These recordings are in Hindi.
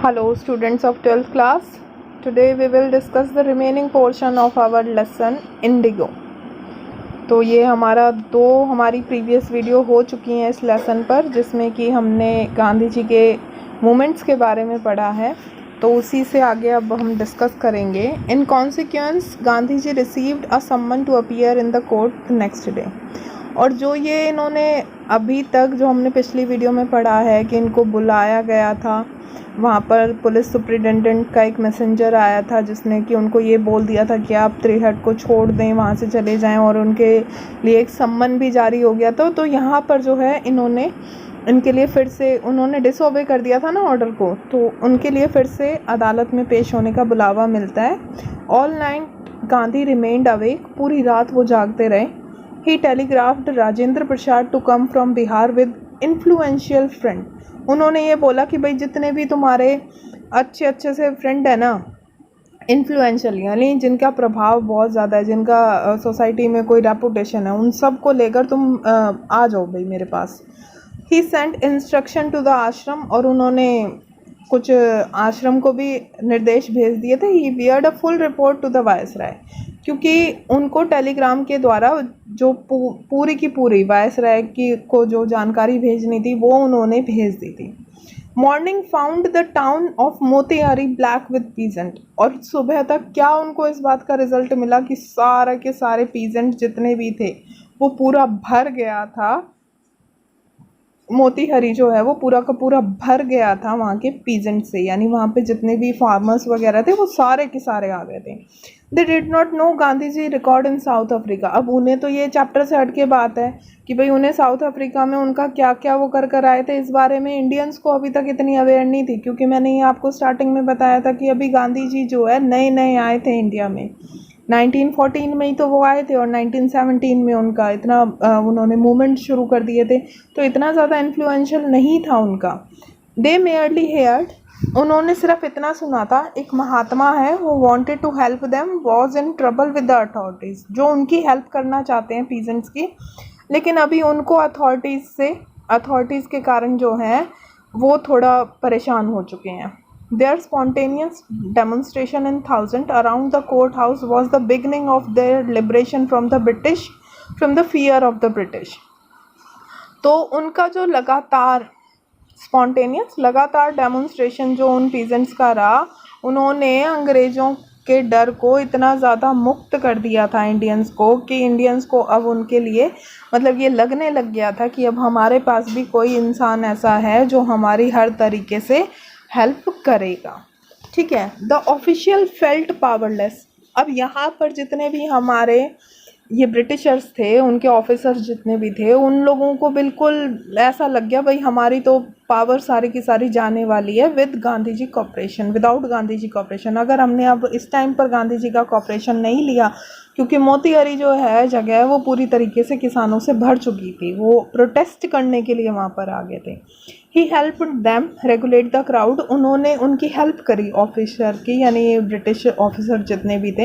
Hello students of 12th class. Today we will discuss the remaining portion of our lesson Indigo. तो ये हमारी प्रीवियस वीडियो हो चुकी हैं इस लेसन पर, जिसमें कि हमने गांधी जी के मूवमेंट्स के बारे में पढ़ा है। तो उसी से आगे अब हम डिस्कस करेंगे। In consequence Gandhi ji received a summons to appear in the court next day. और जो ये इन्होंने अभी तक जो हमने पिछली वीडियो में पढ़ा है कि इनको बुलाया गया था, वहाँ पर पुलिस सुप्रिटेंडेंट का एक मैसेंजर आया था जिसने कि उनको ये बोल दिया था कि आप त्रिहट को छोड़ दें, वहाँ से चले जाएं, और उनके लिए एक सम्मन भी जारी हो गया था। तो यहाँ पर जो है इनके लिए फिर से उन्होंने डिसओबे कर दिया था ना ऑर्डर को, तो उनके लिए फिर से अदालत में पेश होने का बुलावा मिलता है। All night Gandhi remained awake, पूरी रात वो जागते रहे। He telegraphed Rajendra Prasad to come from Bihar with influential friend. उन्होंने ये बोला कि भाई जितने भी तुम्हारे अच्छे से फ्रेंड है ना, इन्फ्लुएंशियल यानी जिनका प्रभाव बहुत ज़्यादा है, जिनका सोसाइटी में कोई रेपुटेशन है, उन सब को लेकर तुम आ जाओ भाई मेरे पास। ही सेंट इंस्ट्रक्शन टू द आश्रम, और उन्होंने कुछ आश्रम को भी निर्देश भेज दिए थे। He wired a full report to the viceroy, क्योंकि उनको टेलीग्राम के द्वारा जो पूरी की पूरी वायसराय की को जो जानकारी भेजनी थी वो उन्होंने भेज दी थी। Morning found the town of Motihari black with peasant, और सुबह तक क्या उनको इस बात का रिजल्ट मिला कि सारे के सारे पीजेंट जितने भी थे वो पूरा भर गया था। मोतीहारी जो है वो पूरा का पूरा भर गया था वहाँ के पीजेंट से, यानी वहाँ पे जितने भी फार्मर्स वगैरह थे वो सारे के सारे आ गए थे। They did not know Gandhi ji record in South Africa. अब उन्हें तो ये चैप्टर से हट के बात है कि भाई उन्हें साउथ अफ्रीका में उनका क्या क्या वो कर आए थे, इस बारे में इंडियंस को अभी तक इतनी अवेयर नहीं थी, क्योंकि मैंने ये आपको स्टार्टिंग में बताया था कि अभी गांधी जी जो है नए नए आए थे इंडिया में। 1914 में ही तो वो आए थे, और 1917 में उनका इतना उन्होंने मूवमेंट शुरू कर दिए थे, तो इतना ज़्यादा इन्फ्लुएंशियल नहीं था उनका। दे मेयरली हेयर्ड, उन्होंने सिर्फ इतना सुना था, एक महात्मा है वो wanted to help them, was in trouble with the authorities, जो उनकी हेल्प करना चाहते हैं पीजेंट्स की, लेकिन अभी उनको अथॉरिटीज़ के कारण जो है वो थोड़ा परेशान हो चुके हैं। Their spontaneous demonstration in thousand around the courthouse was the beginning of their liberation from the British, from the fear of the British. तो उनका जो लगातार डेमोन्स्ट्रेशन जो उन पीजेंट्स का रहा, उन्होंने अंग्रेज़ों के डर को इतना ज़्यादा मुक्त कर दिया था इंडियंस को, कि इंडियंस को अब उनके लिए मतलब ये लगने लग गया था कि अब हमारे पास भी कोई इंसान ऐसा है जो हमारी हर तरीके से हेल्प करेगा। ठीक है। द ऑफिशियल फेल्ट पावरलेस, अब यहाँ पर जितने भी हमारे ये ब्रिटिशर्स थे, उनके ऑफिसर्स जितने भी थे, उन लोगों को बिल्कुल ऐसा लग गया भाई हमारी तो पावर सारी की सारी जाने वाली है with Gandhi ji cooperation, without Gandhi ji cooperation. अगर हमने अब इस टाइम पर गांधी जी का कॉपरेशन नहीं लिया, क्योंकि मोतीहारी जो है जगह है वो पूरी तरीके से किसानों से भर चुकी थी, वो प्रोटेस्ट करने के लिए वहाँ पर आ गए थे। He help them regulate the crowd, उन्होंने उनकी हेल्प करी ऑफिसर की, यानी ब्रिटिश ऑफिसर जितने भी थे।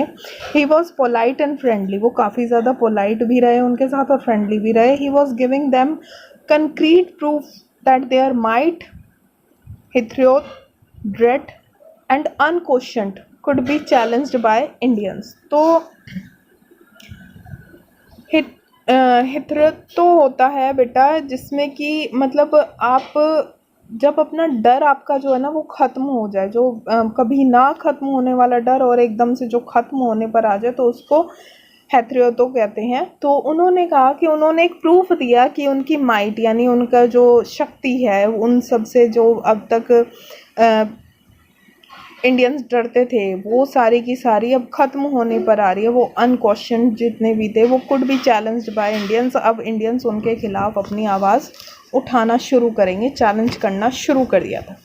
He was polite and friendly, वो काफ़ी ज़्यादा पोलाइट भी रहे उनके साथ और फ्रेंडली भी रहे। He was giving them concrete proof that their might, hitherto, dreaded and unquestioned could be challenged by Indians. तो हिथ्रियोट तो होता है बेटा जिसमें कि मतलब आप जब अपना डर आपका जो है ना वो ख़त्म हो जाए, जो कभी ना ख़त्म होने वाला डर और एकदम से जो ख़त्म होने पर आ जाए, तो उसको हैथ्रियोतो कहते हैं। तो उन्होंने कहा कि उन्होंने एक प्रूफ दिया कि उनकी माइट यानी उनका जो शक्ति है, उन सब से जो अब तक इंडियंस डरते थे वो सारी की सारी अब ख़त्म होने पर आ रही है। वो अनक्वेश्चन जितने भी थे वो could be challenged by Indians, अब इंडियंस उनके खिलाफ अपनी आवाज़ उठाना शुरू करेंगे, चैलेंज करना शुरू कर दिया था।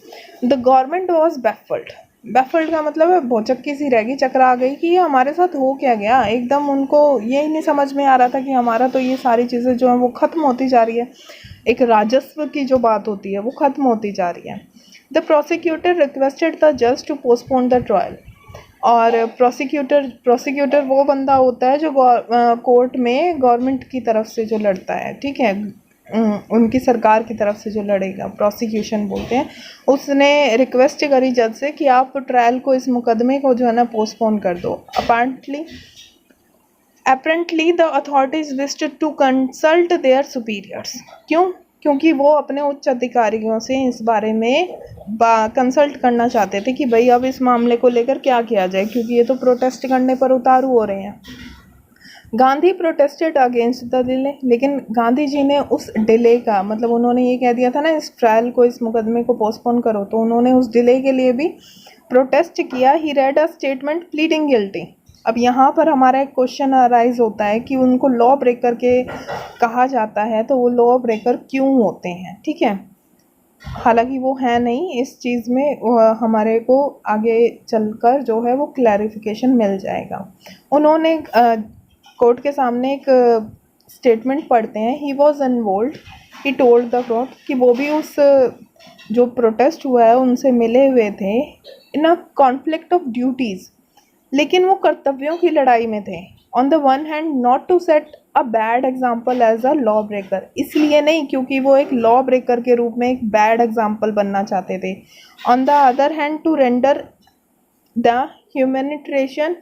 द गवर्नमेंट वॉज बैफल्ड का मतलब है भौचक्की सी रह गई, चकरा गई कि ये हमारे साथ हो क्या गया। एकदम उनको यही नहीं समझ में आ रहा था कि हमारा तो ये सारी चीज़ें जो हैं वो ख़त्म होती जा रही है, एक राजस्व की जो बात होती है वो ख़त्म होती जा रही है। द प्रोसिक्यूटर रिक्वेस्टेड द जज टू पोस्टपोन द ट्रायल, और प्रोसिक्यूटर वो बंदा होता है जो कोर्ट में गवर्नमेंट की तरफ से जो लड़ता है, ठीक है, उनकी सरकार की तरफ से जो लड़ेगा, प्रोसिक्यूशन बोलते हैं, उसने रिक्वेस्ट करी जज से कि आप ट्रायल को, इस मुकदमे को जो है ना पोस्टपोन कर दो। Apparently the authorities wished to consult their superiors। क्यों? क्योंकि वो अपने उच्च अधिकारियों से इस बारे में कंसल्ट करना चाहते थे कि भाई अब इस मामले को लेकर क्या किया जाए, क्योंकि ये तो प्रोटेस्ट करने पर उतारू हो रहे हैं। Gandhi protested against the delay, लेकिन गांधी जी ने उस डिले का मतलब, उन्होंने ये कह दिया था ना इस ट्रायल को, इस मुकदमे को पोस्टपोन करो, तो उन्होंने उस डिले के लिए भी प्रोटेस्ट किया। He read a statement pleading guilty. अब यहाँ पर हमारा एक क्वेश्चन अराइज होता है कि उनको लॉ ब्रेकर के कहा जाता है, तो वो लॉ ब्रेकर क्यों होते हैं, ठीक है। हालांकि वो है नहीं, इस चीज़ में हमारे को आगे चलकर जो है वो क्लैरिफिकेशन मिल जाएगा। उन्होंने कोर्ट के सामने एक स्टेटमेंट पढ़ते हैं। He was involve, he told the court कि वो भी उस जो प्रोटेस्ट हुआ है उनसे मिले हुए थे in a conflict of duties, लेकिन वो कर्तव्यों की लड़ाई में थे। On the one hand not to set a bad example as a law breaker, इसलिए नहीं क्योंकि वो एक लॉ ब्रेकर के रूप में एक बैड एग्जाम्पल बनना चाहते थे। On the other hand to render the humanitarian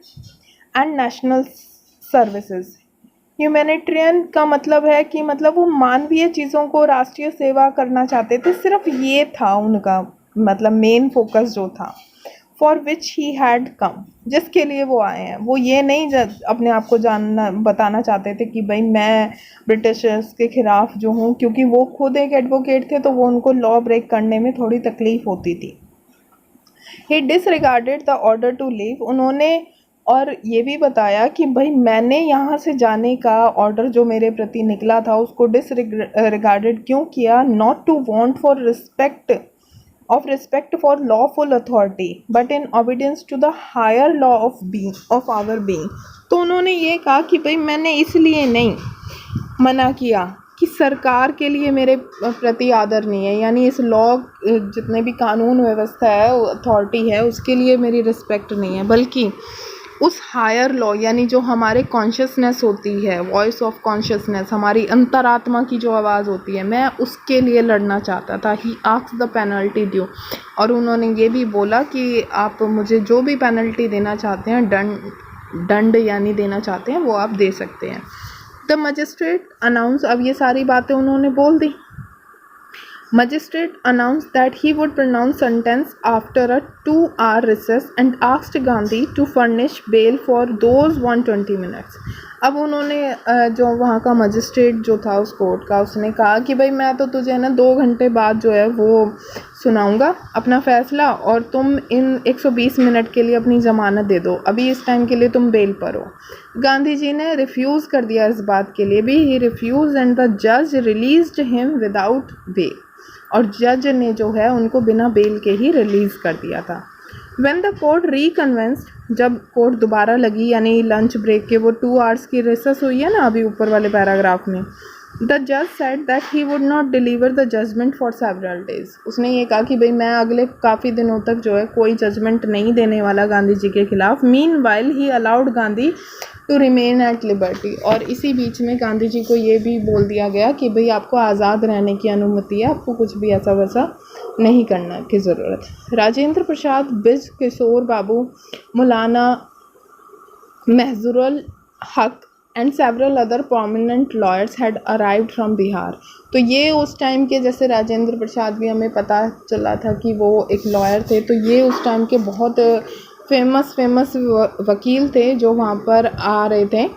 and national services. Humanitarian का मतलब है कि मतलब वो मानवीय चीज़ों को, राष्ट्रीय सेवा करना चाहते थे, सिर्फ ये था उनका मतलब मेन फोकस जो था। For which he had come, जिसके लिए वो आए हैं। वो ये नहीं अपने आप को बताना चाहते थे कि भाई मैं ब्रिटिशर्स के ख़िलाफ़ जो हूँ, क्योंकि वो खुद एक एडवोकेट थे, तो वो उनको लॉ ब्रेक करने में थोड़ी तकलीफ़ होती थी। He disregarded the order to leave, उन्होंने और ये भी बताया कि भाई मैंने यहाँ से जाने का ऑर्डर जो मेरे प्रति निकला था उसको डिसरिगार्डेड क्यों किया। Not to want for respect for lawful authority but in obedience to the higher law of our being. तो उन्होंने ये कहा कि भाई मैंने इसलिए नहीं मना किया कि सरकार के लिए मेरे प्रति आदर नहीं है, यानी इस लॉ, जितने भी कानून व्यवस्था है, अथॉरिटी है, उसके लिए मेरी रिस्पेक्ट नहीं है, बल्कि उस हायर लॉ, यानी जो हमारे कॉन्शियसनेस होती है, वॉइस ऑफ कॉन्शियसनेस, हमारी अंतरात्मा की जो आवाज़ होती है, मैं उसके लिए लड़ना चाहता था। He asked the penalty due, और उन्होंने ये भी बोला कि आप मुझे जो भी पेनल्टी देना चाहते हैं, दंड यानी देना चाहते हैं, वो आप दे सकते हैं। द मजिस्ट्रेट अनाउंस, अब ये सारी बातें उन्होंने बोल दी। Magistrate announced that he would pronounce sentence after a 2-hour recess and asked Gandhi to furnish bail for those 120 minutes। अब उन्होंने जो वहाँ का मजिस्ट्रेट जो था उस कोर्ट का, उसने कहा कि भाई मैं तो तुझे ना 2 घंटे बाद जो है वो सुनाऊंगा अपना फ़ैसला, और तुम इन 120 मिनट के लिए अपनी ज़मानत दे दो, अभी इस टाइम के लिए तुम बेल पर हो। गांधी जी ने रिफ्यूज़ कर दिया इस बात के लिए भी। ही रिफ्यूज़ एंड द जज रिलीज्ड हिम विदाउट बेल, और जज ने जो है उनको बिना बेल के ही रिलीज़ कर दिया था। व्हेन द कोर्ट रिकन्वेंस्ड, जब कोर्ट दोबारा लगी, यानी लंच ब्रेक के वो 2 आवर्स की रिसेस हुई है ना अभी ऊपर वाले पैराग्राफ में, द जज said that he would not deliver the judgement for several days. उसने ये कहा कि भाई मैं अगले काफ़ी दिनों तक जो है कोई जजमेंट नहीं देने वाला गांधी जी के खिलाफ। Meanwhile he allowed Gandhi to remain at liberty, और इसी बीच में गांधी जी को ये भी बोल दिया गया कि भाई आपको आज़ाद रहने की अनुमति है, आपको कुछ भी ऐसा वैसा नहीं करना की ज़रूरत। राजेंद्र प्रसाद, बिज किशोर बाबू, मौलाना महजूरुल हक and several other prominent lawyers had arrived from Bihar. तो ये उस टाइम के, जैसे राजेंद्र प्रसाद भी हमें पता चला था कि वो एक लॉयर थे, तो ये उस टाइम के बहुत फेमस वकील थे जो वहाँ पर आ रहे थे,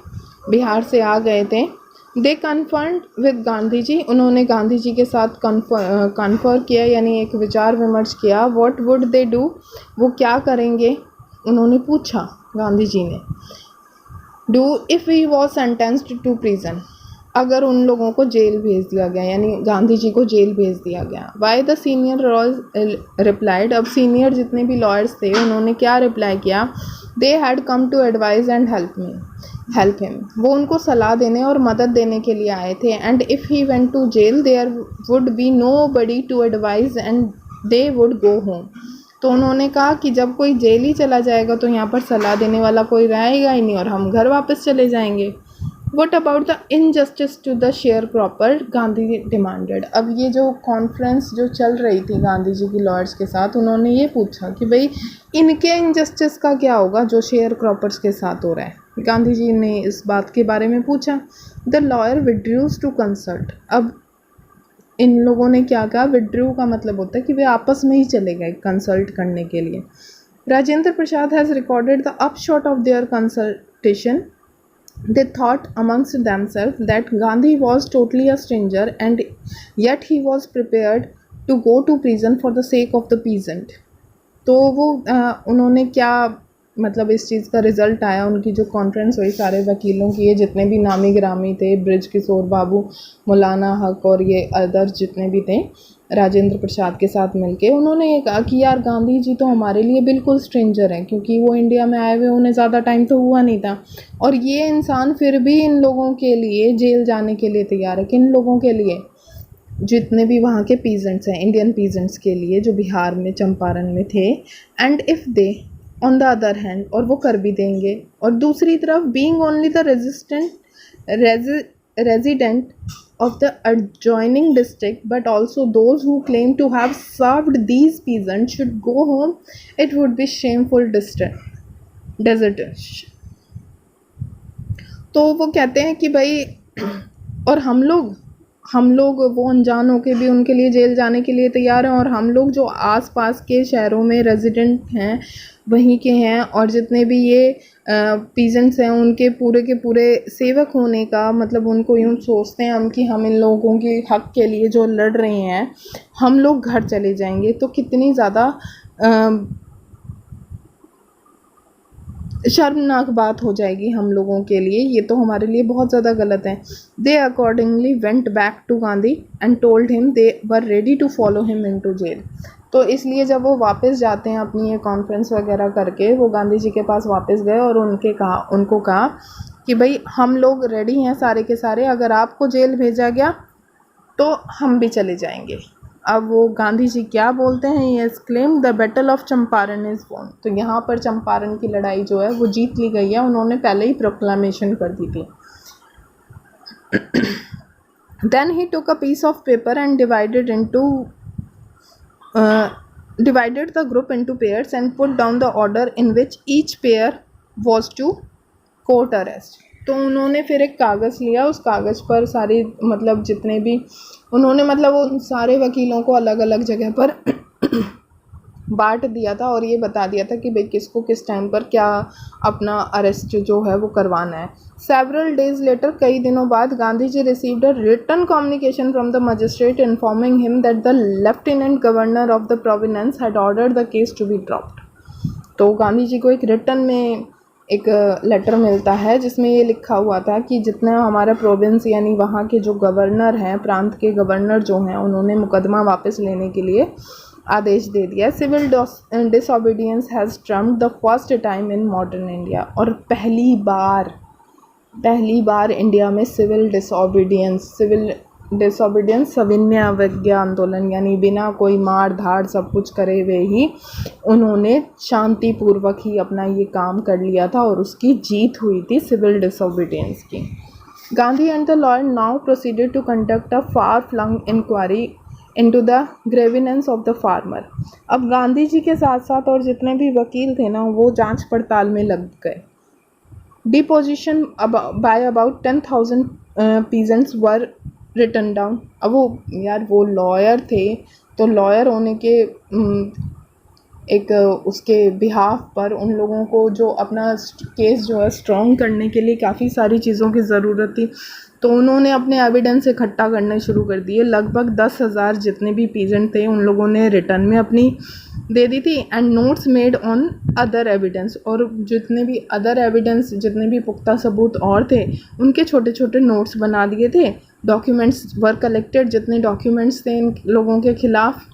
बिहार से आ गए थे। दे कन्फर्ड विद गांधी जी, उन्होंने गांधी जी के साथ कन्फर किया, यानी एक विचार विमर्श किया। व्हाट वुड दे डू, वो क्या करेंगे, उन्होंने पूछा गांधी जी ने। Do if he was sentenced to prison, अगर उन लोगों को जेल भेज दिया गया, यानी गांधी जी को जेल भेज दिया गया। Why the senior lawyers replied, अब सीनियर जितने भी लॉयर्स थे उन्होंने क्या रिप्लाई किया। They had come to advise and help him, वो उनको सलाह देने और मदद देने के लिए आए थे। And if he went to jail there would be nobody to advise and they would go home. तो उन्होंने कहा कि जब कोई जेल ही चला जाएगा तो यहाँ पर सलाह देने वाला कोई रहेगा ही नहीं, और हम घर वापस चले जाएंगे। What about the injustice to the sharecropper Gandhi demanded. अब ये जो कॉन्फ्रेंस जो चल रही थी गांधी जी की लॉयर्स के साथ, उन्होंने ये पूछा कि भाई इनके इनजस्टिस का क्या होगा जो शेयर क्रॉपर्स के साथ हो रहा है। गांधी जी ने इस बात के बारे में पूछा। The lawyer withdrew to consult. अब इन लोगों ने क्या कहा, विड्रू का मतलब होता है कि वे आपस में ही चले गए कंसल्ट करने के लिए। Rajendra Prasad has recorded the upshot of their consultation. They thought amongst themselves that Gandhi was totally a stranger and yet he was prepared to go to prison for the sake of the peasant. तो वो उन्होंने क्या मतलब इस चीज़ का रिज़ल्ट आया, उनकी जो कॉन्फ्रेंस हुई सारे वकीलों की, ये जितने भी नामी गिरामी थे, ब्रिज किशोर बाबू, मौलाना हक और ये अदर्स जितने भी थे, राजेंद्र प्रसाद के साथ मिलके उन्होंने ये कहा कि यार गांधी जी तो हमारे लिए बिल्कुल स्ट्रेंजर हैं, क्योंकि वो इंडिया में आए हुए उन्हें ज़्यादा टाइम तो हुआ नहीं था, और ये इंसान फिर भी इन लोगों के लिए जेल जाने के लिए तैयार है। किन लोगों के लिए? जितने भी वहाँ के पीजेंट्स हैं, इंडियन पीजेंट्स के लिए जो बिहार में चंपारण में थे। And if they on the other hand, और वो कर भी देंगे। और दूसरी तरफ being only the resident of the adjoining district, but also those who claim to have served these peasants should go home, it would be shameful desertion. तो वो कहते हैं कि भाई और हम लोग वो अनजान होकर भी उनके लिए जेल जाने के लिए तैयार हैं, और हम लोग जो आसपास के शहरों में रेजिडेंट हैं वहीं के हैं, और जितने भी ये पीजेंट्स हैं उनके पूरे के पूरे सेवक होने का मतलब उनको यूँ सोचते हैं हम कि हम इन लोगों के हक़ के लिए जो लड़ रहे हैं, हम लोग घर चले जाएंगे। तो कितनी ज़्यादा शर्मनाक बात हो जाएगी हम लोगों के लिए, ये तो हमारे लिए बहुत ज़्यादा गलत है। They accordingly went back to Gandhi and told him they were ready to follow him into jail. तो इसलिए जब वो वापस जाते हैं अपनी ये कॉन्फ्रेंस वगैरह करके, वो गांधी जी के पास वापस गए और उनको कहा कि भाई हम लोग रेडी हैं सारे के सारे, अगर आपको जेल भेजा गया तो हम भी चले जाएंगे। अब वो गांधी जी क्या बोलते हैं, ये claim the battle of Champaran is won. तो यहाँ पर चंपारण की लड़ाई जो है वो जीत ली गई है, उन्होंने पहले ही प्रोक्लामेशन कर दी थी। Then he took a piece of paper and divided the group into pairs and put down the order in which each pair was to court arrest. तो उन्होंने फिर एक कागज़ लिया, उस कागज़ पर सारी मतलब जितने भी उन्होंने मतलब उन सारे वकीलों को अलग अलग जगह पर बांट दिया था, और ये बता दिया था कि भाई किसको किस टाइम पर क्या अपना अरेस्ट जो है वो करवाना है। सेवरल डेज लेटर, कई दिनों बाद, Gandhi ji received a written communication from the magistrate informing him that the lieutenant governor of the province had ordered the case to be dropped. तो गांधी जी को एक रिटन में एक लेटर मिलता है जिसमें ये लिखा हुआ था कि जितना हमारा प्रोविंस यानी वहाँ के जो गवर्नर हैं, प्रांत के गवर्नर जो हैं, उन्होंने मुकदमा वापस लेने के लिए आदेश दे दिया। Civil disobedience has triumphed the first time in modern India. और पहली बार इंडिया में सिविल डिसओबीडियंस सविनय अवज्ञा आंदोलन, यानी बिना कोई मार धाड़ सब कुछ करे हुए ही उन्होंने शांतिपूर्वक ही अपना ये काम कर लिया था, और उसकी जीत हुई थी सिविल डिसओबीडियंस की। Gandhi and the lawyer now proceeded to conduct a far flung inquiry into the grievance of the farmer. अब गांधी जी के साथ साथ और जितने भी वकील थे ना, वो जांच पड़ताल में लग गए। Deposition by about 10,000 peasants were written down. अब वो लॉयर थे, तो लॉयर होने के एक उसके बिहाफ पर उन लोगों को जो अपना केस जो है स्ट्रॉन्ग करने के लिए काफ़ी सारी चीज़ों की ज़रूरत थी, तो उन्होंने अपने एविडेंस इकट्ठा करने शुरू कर दिए। लगभग 10,000 जितने भी पीजेंट थे उन लोगों ने रिटर्न में अपनी दे दी थी। And notes made on other evidence, और जितने भी अदर एविडेंस, जितने भी पुख्ता सबूत और थे, उनके छोटे छोटे नोट्स बना दिए थे। डॉक्यूमेंट्स वर कलेक्टेड, जितने डॉक्यूमेंट्स थे इन लोगों के खिलाफ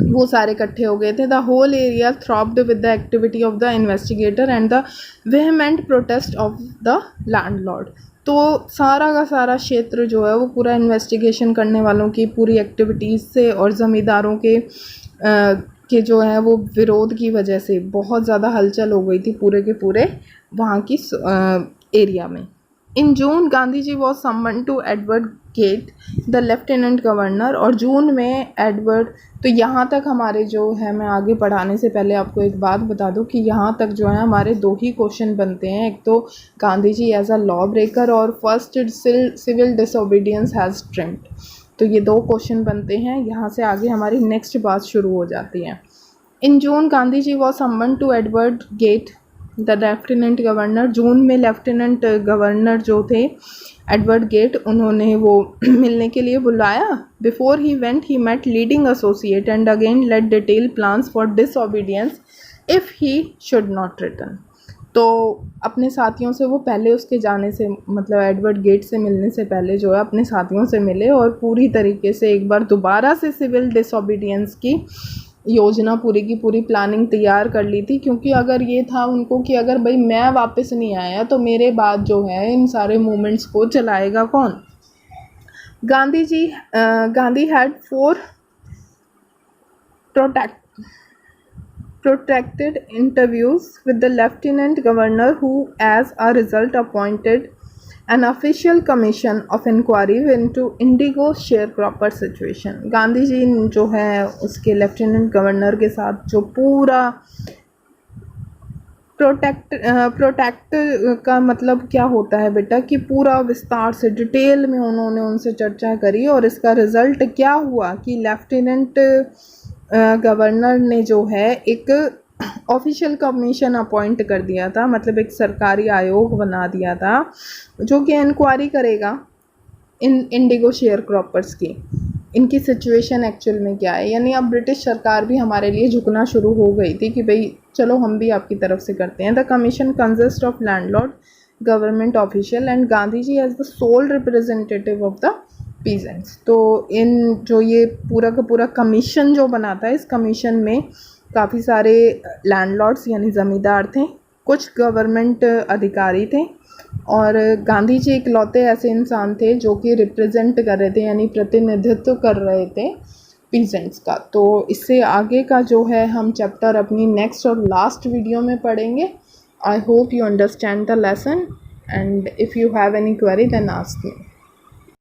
वो सारे इकट्ठे हो गए थे। The whole area throbbed with the activity of the investigator and the vehement protest of the landlord. तो सारा का सारा क्षेत्र जो है वो पूरा इन्वेस्टिगेशन करने वालों की पूरी एक्टिविटीज़ से और ज़मींदारों के जो है वो विरोध की वजह से बहुत ज़्यादा हलचल हो गई थी पूरे के पूरे वहाँ की एरिया में। In June Gandhi ji was summon to Edward Gait the lieutenant governor, और जून में एडवर्ड, तो यहाँ तक हमारे जो है, मैं आगे पढ़ाने से पहले आपको एक बात बता दूँ कि यहाँ तक जो है हमारे दो ही क्वेश्चन बनते हैं, एक तो Gandhi ji as a law breaker और first civil disobedience has triumphed, तो ये दो क्वेश्चन बनते हैं। यहाँ से आगे हमारी नेक्स्ट बात शुरू हो जाती है। In June Gandhi ji was summon to Edward Gait the lieutenant governor, जून में लेफ्टिनेंट गवर्नर जो थे एडवर्ड गेट, उन्होंने वो मिलने के लिए बुलाया। Before he went he met leading associate and again laid detail plans for disobedience if he should not return. तो अपने साथियों से वो पहले उसके जाने से, मतलब एडवर्ड गेट से मिलने से पहले जो है अपने साथियों से मिले और पूरी तरीके से एक बार दोबारा से सिविल डिसओबीडियंस की योजना पूरी की पूरी प्लानिंग तैयार कर ली थी, क्योंकि अगर ये था उनको कि अगर भाई मैं वापस नहीं आया तो मेरे बाद जो है इन सारे मूवमेंट्स को चलाएगा कौन। Gandhi had 4 protracted interviews with the lieutenant governor, who as a result appointed an official commission of inquiry into indigo sharecropper situation। Gandhi ji जो है उसके लेफ्टिनेंट गवर्नर के साथ जो पूरा प्रोटेक्ट का मतलब क्या होता है बेटा, कि पूरा विस्तार से डिटेल में उन्होंने उनसे चर्चा करी, और इसका रिज़ल्ट क्या हुआ कि लेफ्टिनेंट गवर्नर ने जो है एक ऑफिशियल कमीशन अपॉइंट कर दिया था, मतलब एक सरकारी आयोग बना दिया था जो कि इंक्वायरी करेगा इन इंडिगो शेयर क्रॉपर्स की, इनकी सिचुएशन एक्चुअल में क्या है। यानी अब ब्रिटिश सरकार भी हमारे लिए झुकना शुरू हो गई थी कि भाई चलो हम भी आपकी तरफ से करते हैं। The commission consist of landlord, government official and Gandhi ji as the sole representative of the peasants. तो इन जो ये पूरा का पूरा कमीशन जो बना था, इस कमीशन में काफ़ी सारे लैंडलॉर्ड्स यानी ज़मींदार थे, कुछ गवर्नमेंट अधिकारी थे, और गांधी जी इकलौते ऐसे इंसान थे जो कि रिप्रेजेंट कर रहे थे, यानी प्रतिनिधित्व कर रहे थे पीजेंट्स का। तो इससे आगे का जो है हम चैप्टर अपनी नेक्स्ट और लास्ट वीडियो में पढ़ेंगे। I hope you understand the lesson, and if you have any query then ask me.